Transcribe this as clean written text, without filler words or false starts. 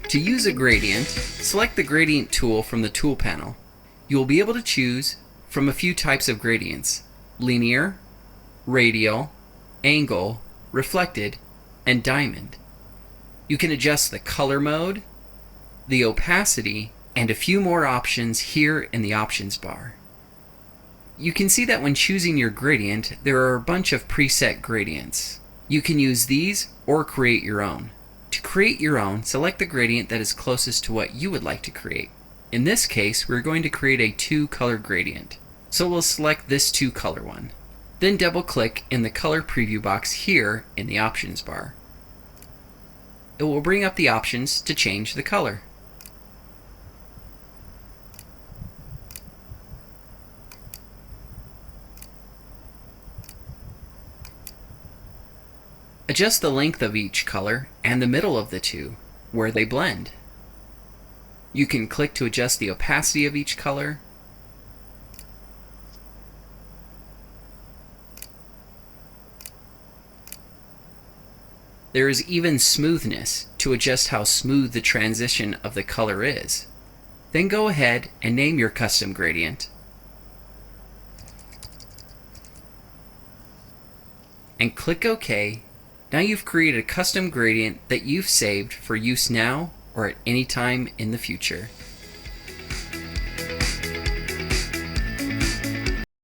To use a gradient, select the gradient tool from the tool panel. You will be able to choose from a few types of gradients: linear, radial, angle, reflected, and diamond. You can adjust the color mode, the opacity, and a few more options here in the options bar. You can see that when choosing your gradient, there are a bunch of preset gradients. You can use these or create your own. To create your own, select the gradient that is closest to what you would like to create. In this case, we're going to create a 2-color gradient, so we'll select this 2-color one. Then double-click in the color preview box here in the options bar. It will bring up the options to change the color. Adjust the length of each color and the middle of the two, where they blend. You can click to adjust the opacity of each color. There is even smoothness to adjust how smooth the transition of the color is. Then go ahead and name your custom gradient. And click OK. Now you've created a custom gradient that you've saved for use now or at any time in the future.